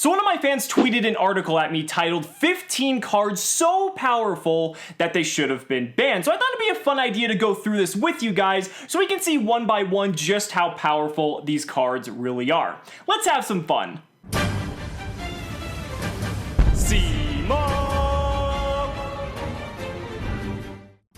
So one of my fans tweeted an article at me titled 15 cards so powerful that they should have been banned. So I thought it'd be a fun idea to go through this with you guys so we can see one by one just how powerful these cards really are. Let's have some fun.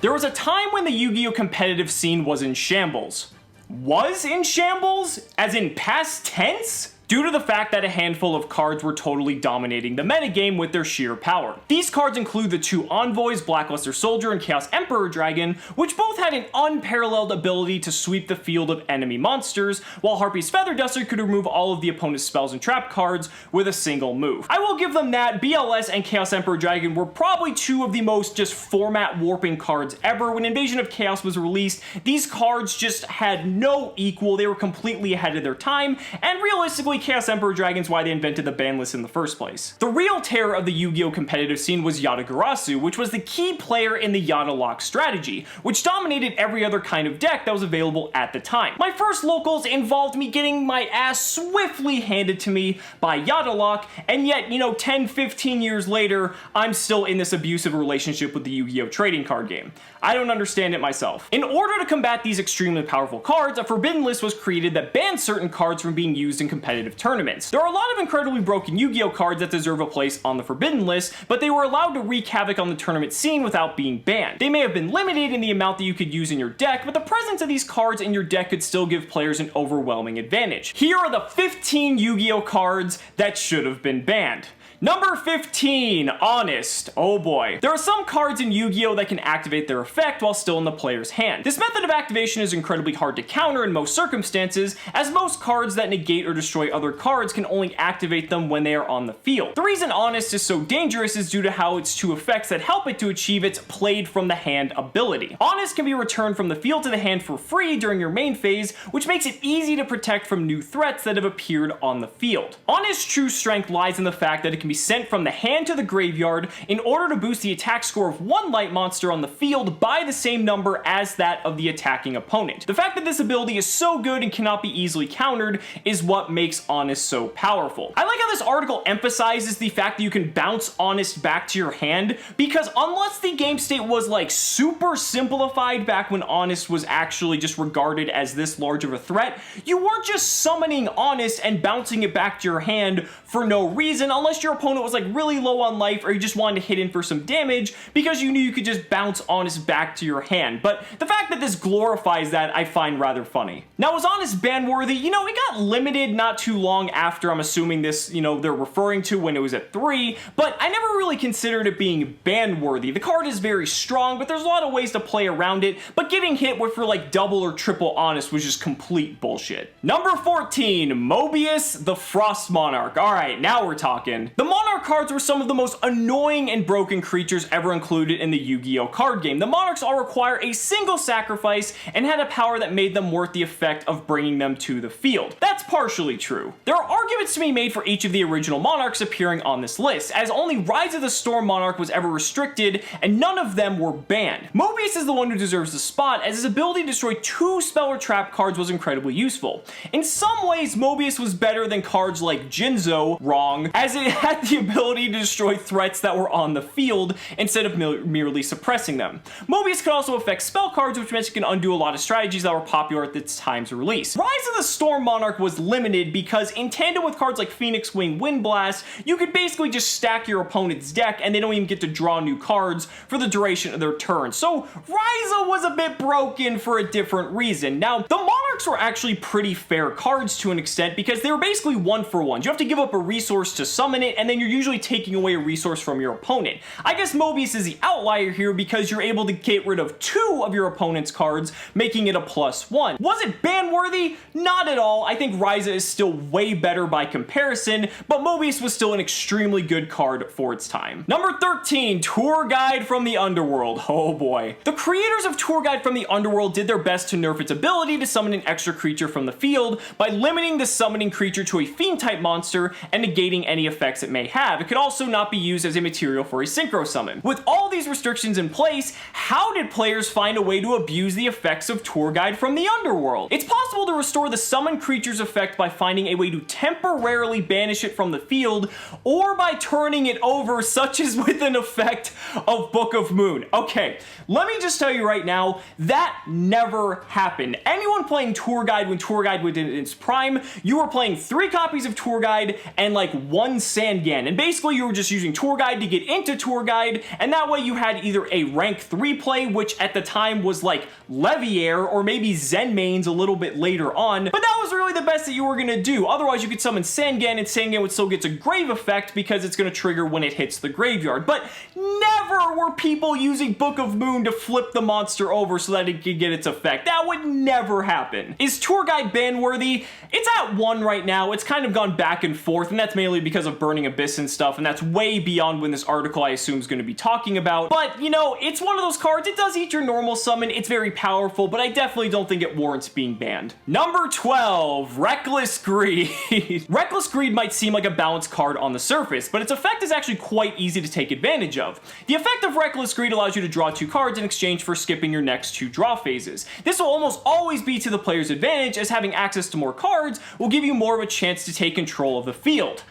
There was a time when the Yu-Gi-Oh! Competitive scene was in shambles. Was in shambles? As in past tense? Due to the fact that a handful of cards were totally dominating the metagame with their sheer power. These cards include the two Envoys, Blackluster Soldier and Chaos Emperor Dragon, which both had an unparalleled ability to sweep the field of enemy monsters, while Harpy's Feather Duster could remove all of the opponent's spells and trap cards with a single move. I will give them that BLS and Chaos Emperor Dragon were probably two of the most just format warping cards ever. When Invasion of Chaos was released, these cards just had no equal. They were completely ahead of their time, and realistically, Chaos Emperor Dragon's why they invented the ban list in the first place. The real terror of the Yu-Gi-Oh! Competitive scene was Yata-Garasu, which was the key player in the Yata Lock strategy, which dominated every other kind of deck that was available at the time. My first locals involved me getting my ass swiftly handed to me by Yata Lock, and yet, 10-15 years later, I'm still in this abusive relationship with the Yu-Gi-Oh! Trading card game. I don't understand it myself. In order to combat these extremely powerful cards, a forbidden list was created that banned certain cards from being used in competitive tournaments. There are a lot of incredibly broken Yu-Gi-Oh! Cards that deserve a place on the forbidden list, but they were allowed to wreak havoc on the tournament scene without being banned. They may have been limited in the amount that you could use in your deck, but the presence of these cards in your deck could still give players an overwhelming advantage. Here are the 15 Yu-Gi-Oh! Cards that should have been banned. Number 15, Honest. Oh boy. There are some cards in Yu-Gi-Oh! That can activate their effect while still in the player's hand. This method of activation is incredibly hard to counter in most circumstances, as most cards that negate or destroy other cards can only activate them when they are on the field. The reason Honest is so dangerous is due to how its two effects that help it to achieve its played from the hand ability. Honest can be returned from the field to the hand for free during your main phase, which makes it easy to protect from new threats that have appeared on the field. Honest's true strength lies in the fact that it can be sent from the hand to the graveyard in order to boost the attack score of one light monster on the field by the same number as that of the attacking opponent. The fact that this ability is so good and cannot be easily countered is what makes Honest so powerful. I like how this article emphasizes the fact that you can bounce Honest back to your hand, because unless the game state was like super simplified back when Honest was actually just regarded as this large of a threat, you weren't just summoning Honest and bouncing it back to your hand for no reason, unless your opponent was like really low on life or you just wanted to hit in for some damage because you knew you could just bounce Honest back to your hand. But the fact that this glorifies that I find rather funny. Now, was Honest ban worthy? It got limited not too long after, I'm assuming this, they're referring to when it was at 3, but I never really considered it being ban worthy. The card is very strong, but there's a lot of ways to play around it, but getting hit with for like double or triple Honest was just complete bullshit. Number 14, Mobius the Frost Monarch. Alright, now we're talking. The Monarch cards were some of the most annoying and broken creatures ever included in the Yu-Gi-Oh! Card game. The Monarchs all require a single sacrifice and had a power that made them worth the effect of bringing them to the field. That's partially true. There are arguments to be made for each of the original Monarchs appearing on this list, as only Rise of the Storm Monarch was ever restricted and none of them were banned. Mobius is the one who deserves the spot, as his ability to destroy 2 spell or trap cards was incredibly useful. In some ways, Mobius was better than cards like Jinzo, wrong, as it had the ability to destroy threats that were on the field instead of merely suppressing them. Mobius could also affect spell cards, which meant it can undo a lot of strategies that were popular at its time's release. Rise of the Storm Monarch was limited because in tandem with cards like Phoenix Wing Wind Blast, you could basically just stack your opponent's deck and they don't even get to draw new cards for the duration of their turn. So Ryza was a bit broken for a different reason. Now, the Monarchs were actually pretty fair cards to an extent because they were basically 1-for-1s. You have to give up a resource to summon it, and then you're usually taking away a resource from your opponent. I guess Mobius is the outlier here because you're able to get rid of 2 of your opponent's cards, making it a +1. Was it ban worthy? Not at all. I think Ryza is still way better by comparison, but Mobius was still an extremely good card for its time. Number 13, Tour Guide from the Underworld. Oh boy. The creators of Tour Guide from the Underworld did their best to nerf its ability to summon an extra creature from the field by limiting the summoning creature to a fiend type monster and negating any effects it may have. It could also not be used as a material for a synchro summon. With all these restrictions in place, how did players find a way to abuse the effects of Tour Guide from the underworld? It's possible to restore the summon creature's effect by finding a way to temporarily banish it from the field, or by turning it over, such as with an effect of Book of Moon. Okay, let me just tell you right now, that never happened. Anyone playing Tour Guide when Tour Guide was in its prime, you were playing 3 copies of Tour Guide and like 1 Sangan, and basically you were just using Tour Guide to get into Tour Guide, and that way you had either a rank 3 play, which at the time was like Leviair, or maybe Zenmaines a little bit later on, but that was really the best that you were gonna do. Otherwise you could summon Sangan, and Sangan would still get a grave effect because it's gonna trigger when it hits the graveyard. But never were people using Book of Moon to flip the monster over so that it could get its effect. That would never happen. Is Tour Guide ban worthy? It's at 1 right now. It's kind of gone back and forth, and that's mainly because of Burning Abyss and stuff, and that's way beyond when this article I assume is going to be talking about. But, you know, it's one of those cards. It does eat your normal summon. It's very powerful, but I definitely don't think it warrants being banned. Number 12, Reckless Greed. Reckless Greed might seem like a balanced card on the surface, but its effect is actually quite easy to take advantage of. The effect of Reckless Greed allows you to draw 2 cards in exchange for skipping your next 2 draw phases. This will almost always be to the player's advantage, as having access to more cards will give you more of a chance to take control of the field.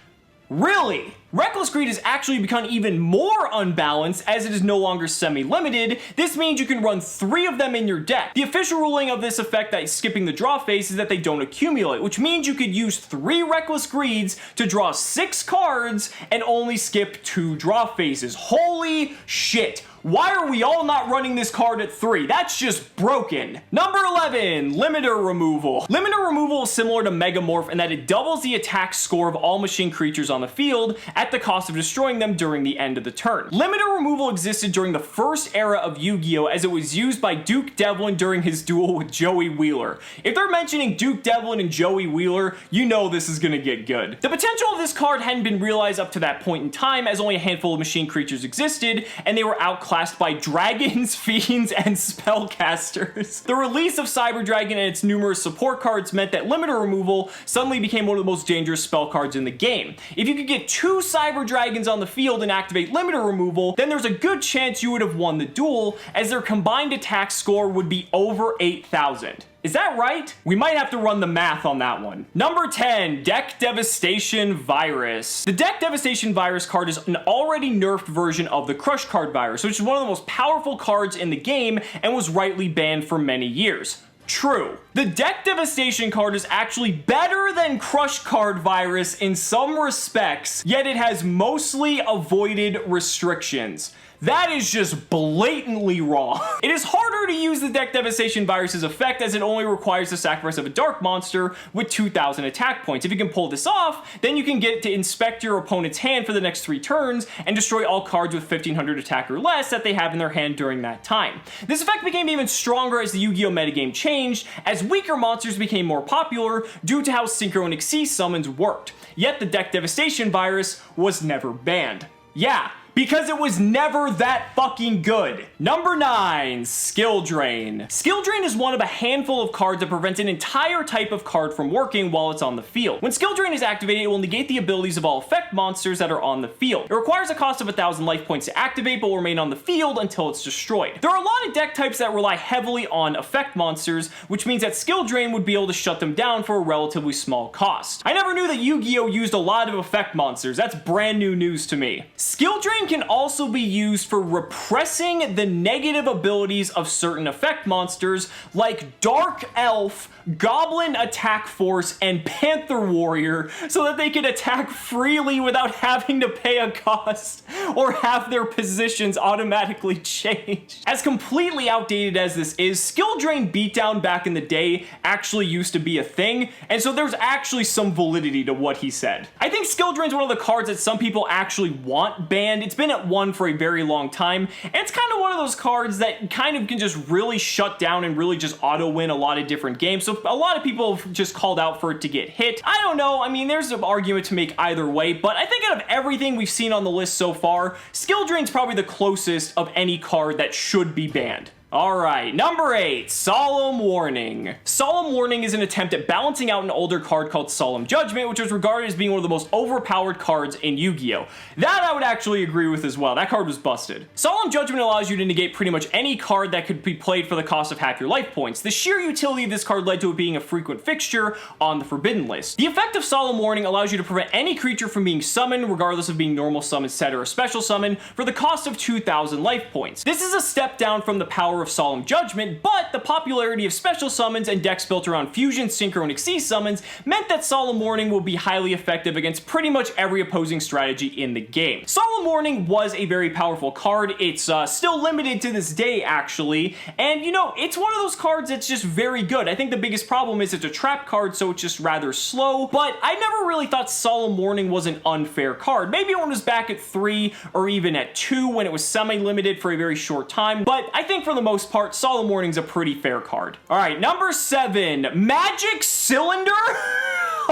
Really? Reckless Greed has actually become even more unbalanced as it is no longer semi-limited. This means you can run 3 of them in your deck. The official ruling of this effect that is skipping the draw phase is that they don't accumulate, which means you could use 3 Reckless Greeds to draw 6 cards and only skip 2 draw phases. Holy shit. Why are we all not running this card at 3? That's just broken. Number 11, Limiter Removal. Limiter Removal is similar to Megamorph in that it doubles the attack score of all machine creatures on the field at the cost of destroying them during the end of the turn. Limiter Removal existed during the first era of Yu-Gi-Oh! As it was used by Duke Devlin during his duel with Joey Wheeler. If they're mentioning Duke Devlin and Joey Wheeler, you know this is gonna get good. The potential of this card hadn't been realized up to that point in time, as only a handful of machine creatures existed, and they were outclassed by dragons, fiends, and spellcasters. The release of Cyber Dragon and its numerous support cards meant that Limiter Removal suddenly became one of the most dangerous spell cards in the game. If you could get 2 Cyber Dragons on the field and activate Limiter Removal, then there's a good chance you would have won the duel, as their combined attack score would be over 8,000. Is that right? We might have to run the math on that one. Number 10, Deck Devastation Virus. The Deck Devastation Virus card is an already nerfed version of the Crush Card Virus, which is one of the most powerful cards in the game and was rightly banned for many years. True. The Deck Devastation card is actually better than Crush Card Virus in some respects, yet it has mostly avoided restrictions. That is just blatantly wrong. It is harder to use the Deck Devastation Virus's effect, as it only requires the sacrifice of a dark monster with 2,000 attack points. If you can pull this off, then you can get to inspect your opponent's hand for the next 3 turns and destroy all cards with 1,500 attack or less that they have in their hand during that time. This effect became even stronger as the Yu-Gi-Oh! Metagame changed, as weaker monsters became more popular due to how Synchro and Xyz summons worked. Yet the Deck Devastation Virus was never banned. Yeah, because it was never that fucking good. Number 9, Skill Drain. Skill Drain is one of a handful of cards that prevents an entire type of card from working while it's on the field. When Skill Drain is activated, it will negate the abilities of all effect monsters that are on the field. It requires a cost of 1,000 life points to activate, but will remain on the field until it's destroyed. There are a lot of deck types that rely heavily on effect monsters, which means that Skill Drain would be able to shut them down for a relatively small cost. I never knew that Yu-Gi-Oh! Used a lot of effect monsters. That's brand new news to me. Skill Drain can also be used for repressing the negative abilities of certain effect monsters like Dark Elf, Goblin Attack Force, and Panther Warrior, so that they can attack freely without having to pay a cost or have their positions automatically change. As completely outdated as this is, Skill Drain Beatdown back in the day actually used to be a thing, and so there's actually some validity to what he said. I think Skill Drain's one of the cards that some people actually want banned. It's been at 1 for a very long time, and it's kind of one of those cards that kind of can just really shut down and really just auto-win a lot of different games, so a lot of people have just called out for it to get hit. I don't know, I mean, there's an argument to make either way, but I think out of everything we've seen on the list so far, Skill Drain's probably the closest of any card that should be banned. Alright, number 8, Solemn Warning. Solemn Warning is an attempt at balancing out an older card called Solemn Judgment, which was regarded as being one of the most overpowered cards in Yu-Gi-Oh! That I would actually agree with as well. That card was busted. Solemn Judgment allows you to negate pretty much any card that could be played for the cost of half your life points. The sheer utility of this card led to it being a frequent fixture on the Forbidden list. The effect of Solemn Warning allows you to prevent any creature from being summoned, regardless of being normal summon, set, or a special summon, for the cost of 2,000 life points. This is a step down from the power of Solemn Judgment, but the popularity of special summons and decks built around fusion, synchro, and Xyz summons meant that Solemn Warning will be highly effective against pretty much every opposing strategy in the game. Solemn Warning was a very powerful card. It's still limited to this day, actually, and you know, it's one of those cards that's just very good. I think the biggest problem is it's a trap card, so it's just rather slow, but I never really thought Solemn Warning was an unfair card. Maybe when it was back at 3 or even at 2 when it was semi-limited for a very short time, but I think for the most part, Solemn Warning's a pretty fair card. Alright, number 7, Magic Cylinder?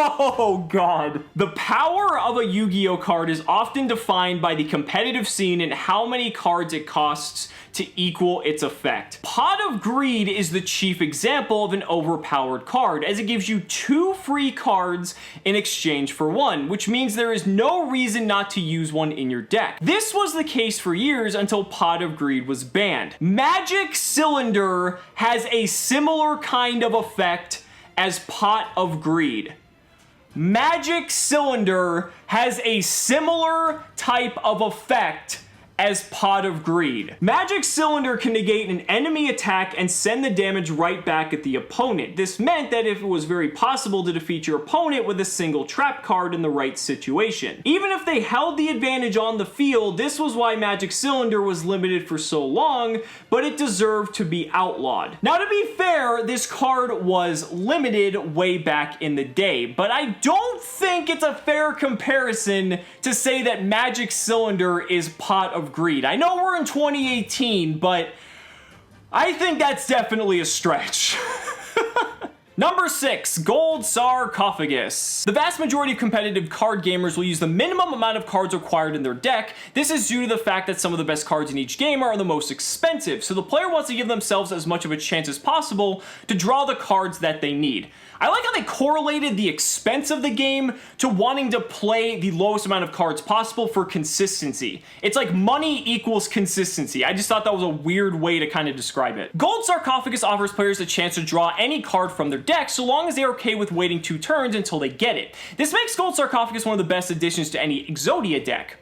Oh god. The power of a Yu-Gi-Oh card is often defined by the competitive scene and how many cards it costs to equal its effect. Pot of Greed is the chief example of an overpowered card, as it gives you 2 free cards in exchange for 1, which means there is no reason not to use one in your deck. This was the case for years until Pot of Greed was banned. Magic Cylinder has a similar kind of effect as Pot of Greed. Magic Cylinder has a similar type of effect as Pot of Greed. Magic Cylinder can negate an enemy attack and send the damage right back at the opponent. This meant that if it was very possible to defeat your opponent with a single trap card in the right situation. Even if they held the advantage on the field, this was why Magic Cylinder was limited for so long, but it deserved to be outlawed. Now, to be fair, this card was limited way back in the day, but I don't think it's a fair comparison to say that Magic Cylinder is Pot of Greed. I know we're in 2018, but I think that's definitely a stretch. Number 6, Gold Sarcophagus. The vast majority of competitive card gamers will use the minimum amount of cards required in their deck. This is due to the fact that some of the best cards in each game are the most expensive, so the player wants to give themselves as much of a chance as possible to draw the cards that they need. I like how they correlated the expense of the game to wanting to play the lowest amount of cards possible for consistency. It's like money equals consistency. I just thought that was a weird way to kind of describe it. Gold Sarcophagus offers players a chance to draw any card from their deck so long as they're okay with waiting 2 turns until they get it. This makes Gold Sarcophagus one of the best additions to any Exodia deck.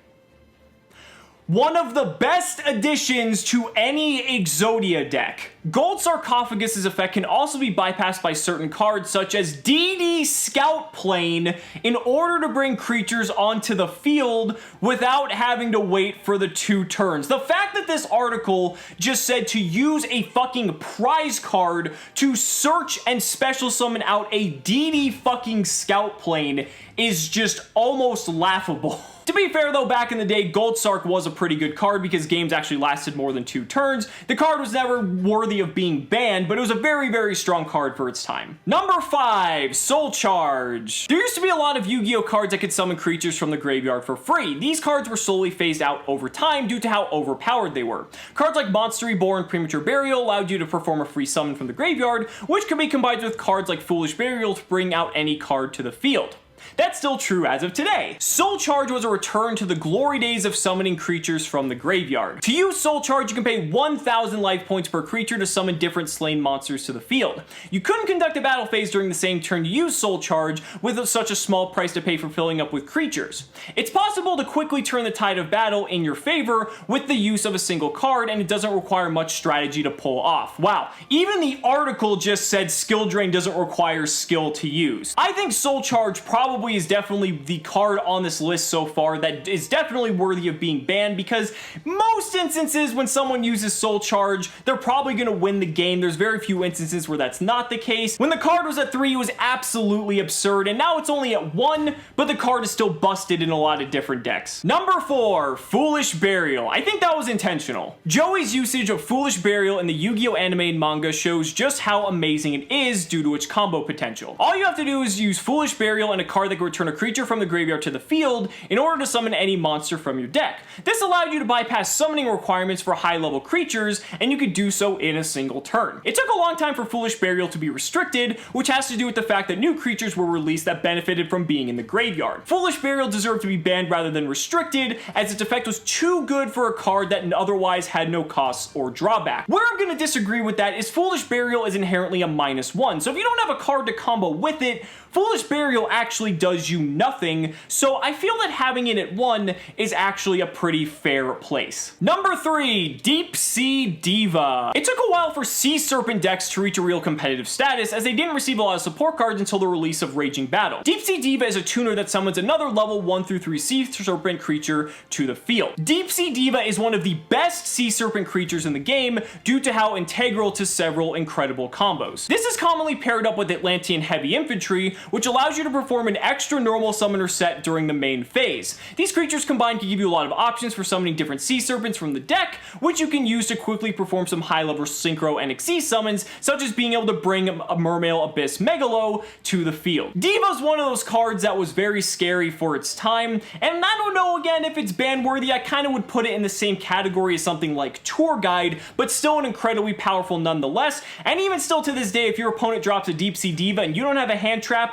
One of the best additions to any Exodia deck. Gold Sarcophagus's effect can also be bypassed by certain cards such as DD Scout Plane in order to bring creatures onto the field without having to wait for the 2 turns. The fact that this article just said to use a fucking prize card to search and special summon out a DD fucking Scout Plane is just almost laughable. To be fair though, back in the day, Gold Sark was a pretty good card because games actually lasted more than 2 turns. The card was never worthy of being banned, but it was a very, very strong card for its time. Number 5, Soul Charge. There used to be a lot of Yu-Gi-Oh cards that could summon creatures from the graveyard for free. These cards were slowly phased out over time due to how overpowered they were. Cards like Monster Reborn, Premature Burial allowed you to perform a free summon from the graveyard, which could be combined with cards like Foolish Burial to bring out any card to the field. That's still true as of today. Soul Charge was a return to the glory days of summoning creatures from the graveyard. To use Soul Charge, you can pay 1,000 life points per creature to summon different slain monsters to the field. You couldn't conduct a battle phase during the same turn to use Soul Charge with such a small price to pay for filling up with creatures. It's possible to quickly turn the tide of battle in your favor with the use of a single card, and it doesn't require much strategy to pull off. Wow, even the article just said skill drain doesn't require skill to use. I think Soul Charge probably is definitely the card on this list so far that is definitely worthy of being banned, because most instances when someone uses Soul Charge, they're probably going to win the game. There's very few instances where that's not the case. When the card was at 3, it was absolutely absurd, and now it's only at 1, but the card is still busted in a lot of different decks. Number 4, Foolish Burial. I think that was intentional. Joey's usage of Foolish Burial in the Yu-Gi-Oh anime and manga shows just how amazing it is due to its combo potential. All you have to do is use Foolish Burial and a card card that could return a creature from the graveyard to the field in order to summon any monster from your deck. This allowed you to bypass summoning requirements for high-level creatures, and you could do so in a single turn. It took a long time for Foolish Burial to be restricted, which has to do with the fact that new creatures were released that benefited from being in the graveyard. Foolish Burial deserved to be banned rather than restricted, as its effect was too good for a card that otherwise had no costs or drawback. Where I'm going to disagree with that is Foolish Burial is inherently a -1, so if you don't have a card to combo with it, Foolish Burial actually does you nothing, so I feel that having it at 1 is actually a pretty fair place. Number 3, Deep Sea Diva. It took a while for Sea Serpent decks to reach a real competitive status, as they didn't receive a lot of support cards until the release of Raging Battle. Deep Sea Diva is a tuner that summons another level 1 through 3 Sea Serpent creature to the field. Deep Sea Diva is one of the best Sea Serpent creatures in the game due to how integral to several incredible combos. This is commonly paired up with Atlantean Heavy Infantry, which allows you to perform an extra normal summoner set during the main phase. These creatures combined can give you a lot of options for summoning different Sea Serpents from the deck, which you can use to quickly perform some high-level Synchro and Xyz summons, such as being able to bring a Mermail Abyss Megalo to the field. Diva's one of those cards that was very scary for its time, and I don't know again if it's ban-worthy. I kind of would put it in the same category as something like Tour Guide, but still an incredibly powerful nonetheless, and even still to this day, if your opponent drops a Deep Sea Diva and you don't have a hand trap,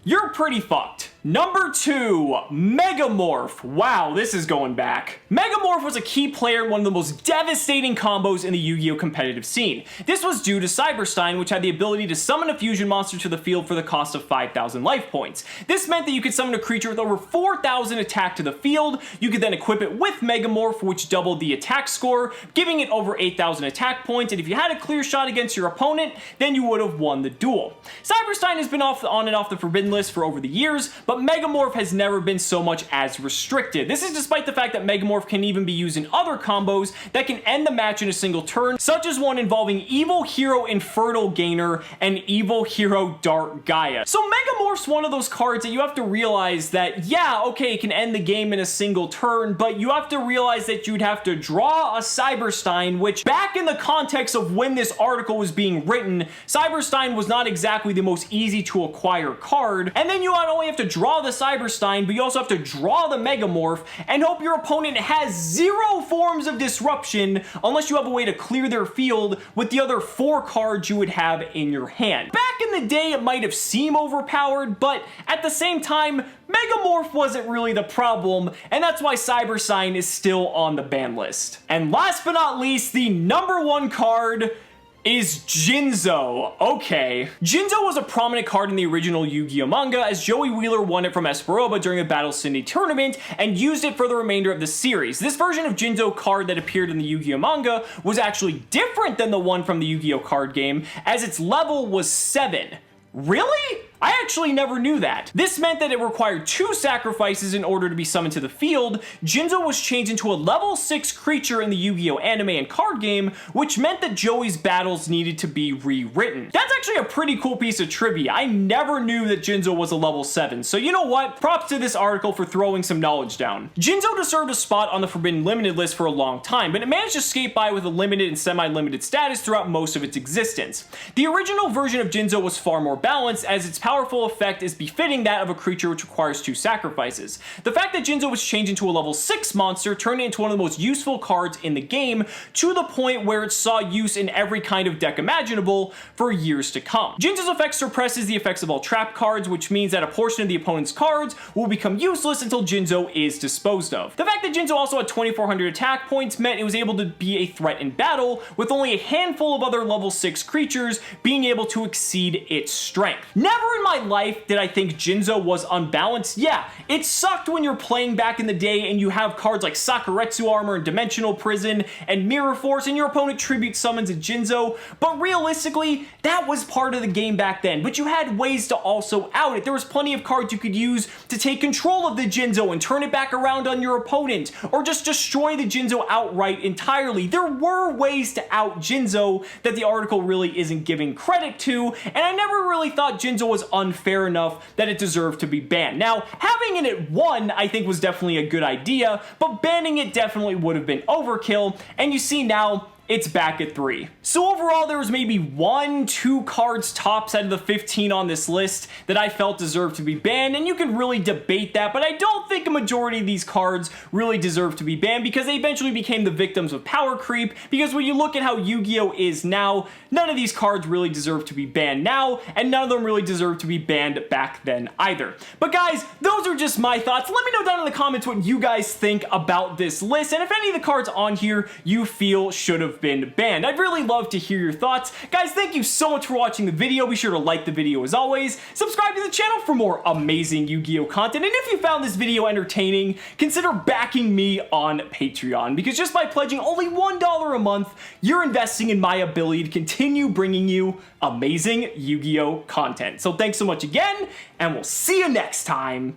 you're pretty fucked. Number 2, Megamorph. Wow, this is going back. Megamorph was a key player in one of the most devastating combos in the Yu-Gi-Oh! Competitive scene. This was due to Cyberstein, which had the ability to summon a fusion monster to the field for the cost of 5,000 life points. This meant that you could summon a creature with over 4,000 attack to the field. You could then equip it with Megamorph, which doubled the attack score, giving it over 8,000 attack points, and if you had a clear shot against your opponent, then you would have won the duel. Cyberstein has been on and off the Forbidden list for over the years, but Megamorph has never been so much as restricted. This is despite the fact that Megamorph can even be used in other combos that can end the match in a single turn, such as one involving Evil Hero Infernal Gainer and Evil Hero Dark Gaia. So Megamorph's one of those cards that you have to realize that, yeah, okay, it can end the game in a single turn, but you have to realize that you'd have to draw a Cyberstein, which back in the context of when this article was being written, Cyberstein was not exactly the most easy to acquire card, and then you not only have to draw the Cyberstein, but you also have to draw the Megamorph and hope your opponent has 0 forms of disruption unless you have a way to clear their field with the other 4 cards you would have in your hand. Back in the day, it might have seemed overpowered, but at the same time, Megamorph wasn't really the problem, and that's why Cyberstein is still on the ban list. And last but not least, the number 1 card is Jinzo. Okay. Jinzo was a prominent card in the original Yu-Gi-Oh! Manga, as Joey Wheeler won it from Esperoba during the Battle Cindy tournament and used it for the remainder of the series. This version of Jinzo card that appeared in the Yu-Gi-Oh! Manga was actually different than the one from the Yu-Gi-Oh! Card game, as its level was 7. Really? I actually never knew that. This meant that it required 2 sacrifices in order to be summoned to the field. Jinzo was changed into a level 6 creature in the Yu-Gi-Oh! Anime and card game, which meant that Joey's battles needed to be rewritten. That's actually a pretty cool piece of trivia. I never knew that Jinzo was a level 7, so you know what? Props to this article for throwing some knowledge down. Jinzo deserved a spot on the Forbidden Limited list for a long time, but it managed to skate by with a limited and semi-limited status throughout most of its existence. The original version of Jinzo was far more balanced, as its powerful effect is befitting that of a creature which requires 2 sacrifices. The fact that Jinzo was changed into a level 6 monster turned it into one of the most useful cards in the game, to the point where it saw use in every kind of deck imaginable for years to come. Jinzo's effect suppresses the effects of all trap cards, which means that a portion of the opponent's cards will become useless until Jinzo is disposed of. The fact that Jinzo also had 2,400 attack points meant it was able to be a threat in battle, with only a handful of other level 6 creatures being able to exceed its strength. Never in my life did I think Jinzo was unbalanced. Yeah, it sucked when you're playing back in the day and you have cards like Sakuretsu Armor and Dimensional Prison and Mirror Force and your opponent tribute summons a Jinzo, but realistically, that was part of the game back then, but you had ways to also out it. There was plenty of cards you could use to take control of the Jinzo and turn it back around on your opponent, or just destroy the Jinzo outright entirely. There were ways to out Jinzo that the article really isn't giving credit to, and I never really thought Jinzo was unfair enough that it deserved to be banned. Now, having it at 1 I think was definitely a good idea, but banning it definitely would have been overkill, and you see now, it's back at 3. So overall, there was maybe 1-2 cards tops out of the 15 on this list that I felt deserved to be banned, and you can really debate that, but I don't think a majority of these cards really deserve to be banned because they eventually became the victims of power creep, because when you look at how Yu-Gi-Oh! Is now, none of these cards really deserve to be banned now, and none of them really deserve to be banned back then either. But guys, those are just my thoughts. Let me know down in the comments what you guys think about this list, and if any of the cards on here you feel should have been banned. I'd really love to hear your thoughts. Guys, thank you so much for watching the video. Be sure to like the video as always. Subscribe to the channel for more amazing Yu-Gi-Oh! Content. And if you found this video entertaining, consider backing me on Patreon, because just by pledging only $1 a month, you're investing in my ability to continue bringing you amazing Yu-Gi-Oh! Content. So thanks so much again, and we'll see you next time.